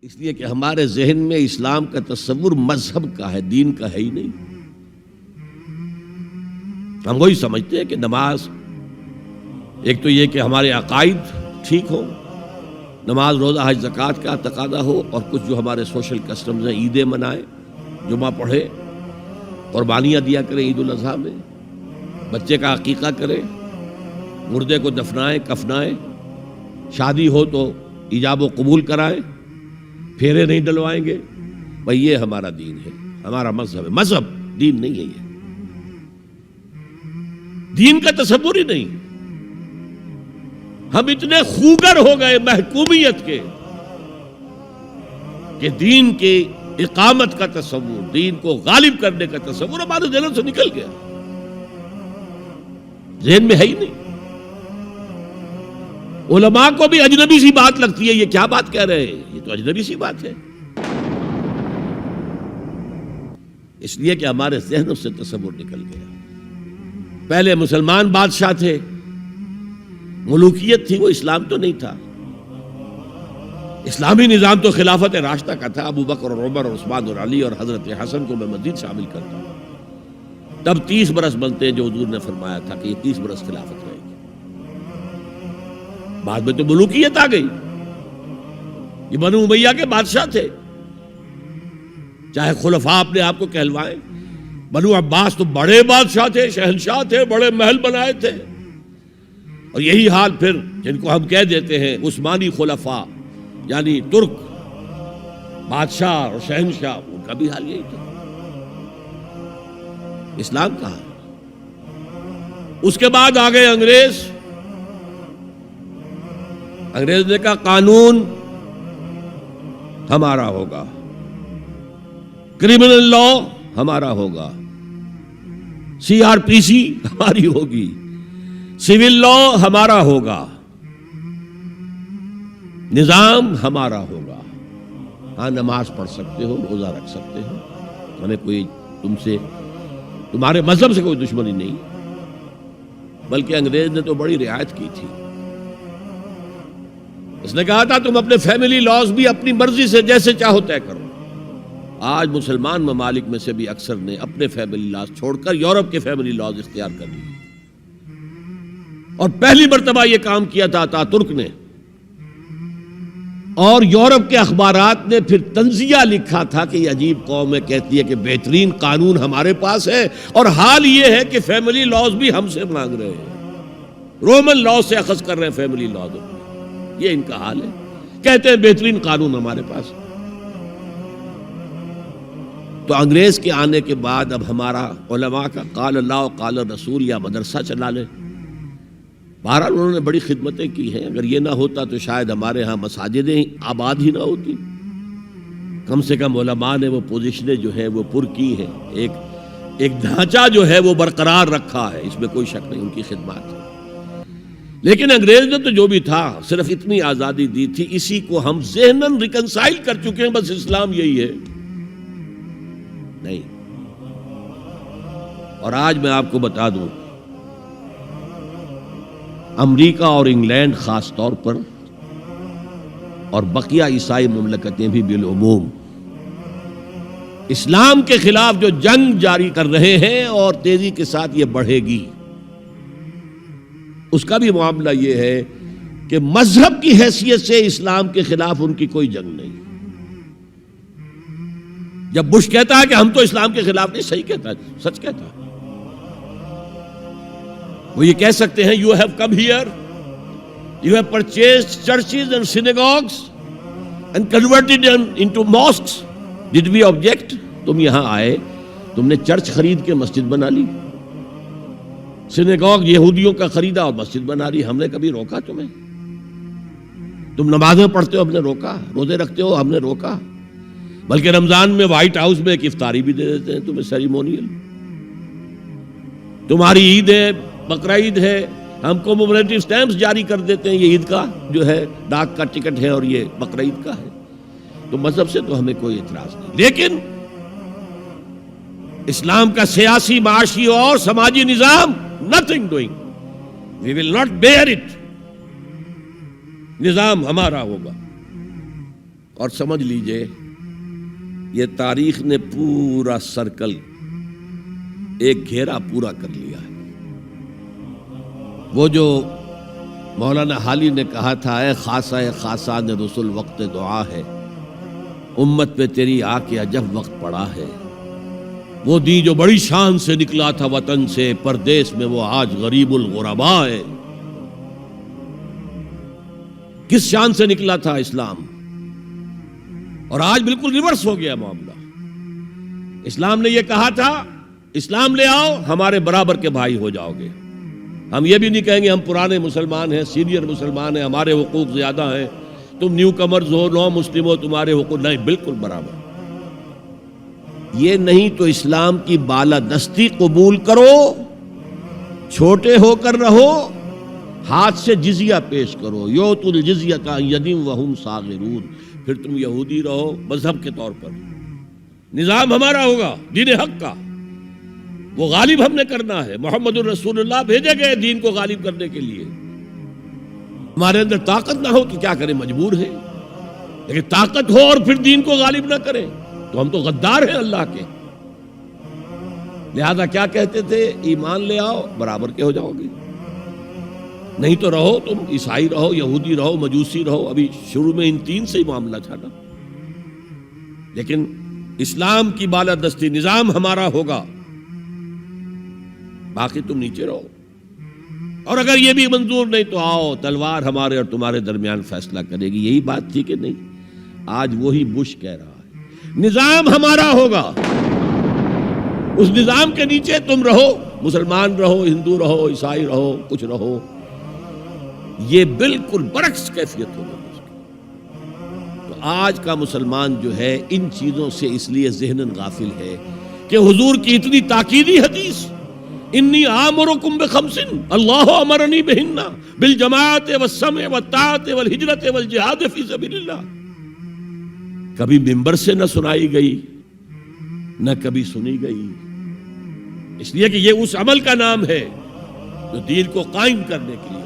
اس لیے کہ ہمارے ذہن میں اسلام کا تصور مذہب کا ہے، دین کا ہے ہی نہیں۔ ہم وہی سمجھتے ہیں کہ نماز ایک تو یہ کہ ہمارے عقائد ٹھیک ہو، نماز روزہ حج زکوٰۃ کا تقاضا ہو، اور کچھ جو ہمارے سوشل کسٹمز ہیں، عیدیں منائے، جمعہ پڑھے، قربانیاں دیا کریں عید الاضحیٰ میں، بچے کا عقیقہ کرے، مردے کو دفنائیں کفنائیں، شادی ہو تو ایجاب و قبول کرائیں، پھیرے نہیں ڈلوائیں گے۔ بھئی یہ ہمارا دین ہے، ہمارا مذہب ہے۔ مذہب دین نہیں ہے، یہ دین کا تصور ہی نہیں۔ ہم اتنے خوگر ہو گئے محکومیت کے کہ دین کی اقامت کا تصور، دین کو غالب کرنے کا تصور ہمارے ذہن سے نکل گیا، ذہن میں ہے ہی نہیں۔ علماء کو بھی اجنبی سی بات لگتی ہے، یہ کیا بات کہہ رہے ہیں، یہ تو اجنبی سی بات ہے، اس لیے کہ ہمارے ذہنوں سے تصور نکل گیا۔ پہلے مسلمان بادشاہ تھے، ملوکیت تھی، وہ اسلام تو نہیں تھا۔ اسلامی نظام تو خلافت راشدہ کا تھا، ابو بکر اور عمر اور عثمان اور علی اور حضرت حسن کو میں مزید شامل کرتا ہوں۔ تب 30 برس بنتے ہیں جو حضور نے فرمایا تھا کہ یہ 30 برس خلافت رہے گی۔ بعد میں تو ملوکیت آ گئی، یہ بنو امیہ کے بادشاہ تھے، چاہے خلفاء اپنے آپ کو کہلوائیں۔ بنو عباس تو بڑے بادشاہ تھے، شہنشاہ تھے، بڑے محل بنائے تھے، اور یہی حال پھر جن کو ہم کہہ دیتے ہیں عثمانی خلفاء، یعنی ترک بادشاہ اور شہنشاہ، ان کا بھی حال یہی تھا۔ اسلام کہاں؟ اس کے بعد آ گئے انگریز۔ انگریز نے کہا قانون ہمارا ہوگا، کرمنل لا ہمارا ہوگا، CRPC ہماری ہوگی، سول لا ہمارا ہوگا، نظام ہمارا ہوگا۔ ہاں نماز پڑھ سکتے ہو، روزہ رکھ سکتے ہو، ہمیں کوئی تمہارے مذہب سے کوئی دشمنی نہیں، بلکہ انگریز نے تو بڑی رعایت کی تھی۔ اس نے کہا تھا تم اپنے فیملی لاز بھی اپنی مرضی سے جیسے چاہو طے کرو۔ آج مسلمان ممالک میں سے بھی اکثر نے اپنے فیملی لاز چھوڑ کر یورپ کے فیملی لاز اختیار کر لیے، اور پہلی مرتبہ یہ کام کیا تھا ترک نے، اور یورپ کے اخبارات نے پھر تنزیہ لکھا تھا کہ یہ عجیب قوم ہے، کہتی ہے کہ بہترین قانون ہمارے پاس ہے، اور حال یہ ہے کہ فیملی لاز بھی ہم سے مانگ رہے ہیں، رومن لاز سے اخذ کر رہے ہیں فیملی لاز، یہ ان کا حال ہے، کہتے ہیں بہترین قانون ہمارے پاس۔ تو انگریز کے آنے کے بعد اب ہمارا علماء کا قال اللہ و قال رسول یا مدرسہ چلا لے۔ بہرحال انہوں نے بڑی خدمتیں کی ہیں، اگر یہ نہ ہوتا تو شاید ہمارے ہاں مساجدیں آباد ہی نہ ہوتی۔ کم سے کم علماء نے وہ پوزیشنیں جو ہیں وہ پر کی ہیں، ایک ڈھانچہ جو ہے وہ برقرار رکھا ہے، اس میں کوئی شک نہیں، ان کی خدمات ہے۔ لیکن انگریز نے تو جو بھی تھا صرف اتنی آزادی دی تھی، اسی کو ہم ذہناً ریکنسائل کر چکے ہیں، بس اسلام یہی ہے نہیں۔ اور آج میں آپ کو بتا دوں، امریکہ اور انگلینڈ خاص طور پر، اور بقیہ عیسائی مملکتیں بھی بالعموم، اسلام کے خلاف جو جنگ جاری کر رہے ہیں، اور تیزی کے ساتھ یہ بڑھے گی، اس کا بھی معاملہ یہ ہے کہ مذہب کی حیثیت سے اسلام کے خلاف ان کی کوئی جنگ نہیں۔ جب بش کہتا ہے کہ ہم تو اسلام کے خلاف نہیں، صحیح کہتا ہے، سچ کہتا ہے، وہ یہ کہہ سکتے ہیں you have come here, you have purchased churches and synagogues and converted them into mosques, did we object? تم یہاں آئے، تم نے چرچ خرید کے مسجد بنا لی، سینیگوگ یہودیوں کا خریدا اور مسجد بنا لی، ہم نے کبھی روکا تمہیں؟ تم نمازیں پڑھتے ہو، ہم نے روکا؟ روزے رکھتے ہو، ہم نے روکا؟ بلکہ رمضان میں وائٹ ہاؤس میں ایک افطاری بھی دے دیتے ہیں تمہیں، سیریمونیل۔ تمہاری عید ہے، بقرہ عید ہے، ہم کو کومیموریٹو سٹیمپس جاری کر دیتے ہیں، یہ عید کا جو ہے ڈاک کا ٹکٹ ہے، اور یہ بقرہ عید کا ہے۔ تو مذہب سے تو ہمیں کوئی اعتراض نہیں، لیکن اسلام کا سیاسی، معاشی اور سماجی نظام nothing doing, we will not bear it، نظام ہمارا ہوگا۔ اور سمجھ لیجئے یہ تاریخ نے پورا سرکل ایک گھیرا پورا کر لیا ہے۔ وہ جو مولانا حالی نے کہا تھا، اے خاصہ خاصان رسول وقت دعا ہے، امت پہ تیری آ کے عجب وقت پڑا ہے۔ وہ دین جو بڑی شان سے نکلا تھا وطن سے پردیس میں، وہ آج غریب الغرباء ہے۔ کس شان سے نکلا تھا اسلام، اور آج بالکل ریورس ہو گیا معاملہ۔ اسلام نے یہ کہا تھا اسلام لے آؤ ہمارے برابر کے بھائی ہو جاؤ گے۔ ہم یہ بھی نہیں کہیں گے ہم پرانے مسلمان ہیں، سینئر مسلمان ہیں، ہمارے حقوق زیادہ ہیں، تم نیو کمرز ہو، نو مسلم ہو، تمہارے حقوق نہیں، بالکل برابر۔ یہ نہیں تو اسلام کی بالادستی قبول کرو، چھوٹے ہو کر رہو، ہاتھ سے جزیہ پیش کرو، یوت الجزیۃ عن ید وہم صاغرون، پھر تم یہودی رہو مذہب کے طور پر، نظام ہمارا ہوگا دین حق کا، وہ غالب ہم نے کرنا ہے۔ محمد الرسول اللہ بھیجے گئے دین کو غالب کرنے کے لیے۔ ہمارے اندر طاقت نہ ہو تو کیا کریں، مجبور ہیں، لیکن طاقت ہو اور پھر دین کو غالب نہ کریں تو ہم تو غدار ہیں اللہ کے۔ لہذا کیا کہتے تھے، ایمان لے آؤ برابر کے ہو جاؤ گے، نہیں تو رہو تم عیسائی رہو، یہودی رہو، مجوسی رہو۔ ابھی شروع میں ان تین سے ہی معاملہ تھا نا، لیکن اسلام کی بالادستی نظام ہمارا ہوگا، باقی تم نیچے رہو، اور اگر یہ بھی منظور نہیں تو آؤ تلوار ہمارے اور تمہارے درمیان فیصلہ کرے گی۔ یہی بات تھی کہ نہیں؟ آج وہی بش کہہ رہا ہے نظام ہمارا ہوگا، اس نظام کے نیچے تم رہو، مسلمان رہو، ہندو رہو، عیسائی رہو، کچھ رہو۔ یہ بالکل برعکس کیفیت ہوگی۔ تو آج کا مسلمان جو ہے ان چیزوں سے اس لیے ذہناً غافل ہے کہ حضور کی اتنی تاکیدی حدیث، انی آمرکم بخمس اللہ امرنی بہن بالجماعت والسمع والطاعت والہجرت والجہاد فی سبیل اللہ، کبھی ممبر سے نہ سنائی گئی، نہ کبھی سنی گئی، اس لیے کہ یہ اس عمل کا نام ہے جو دین کو قائم کرنے کے لیے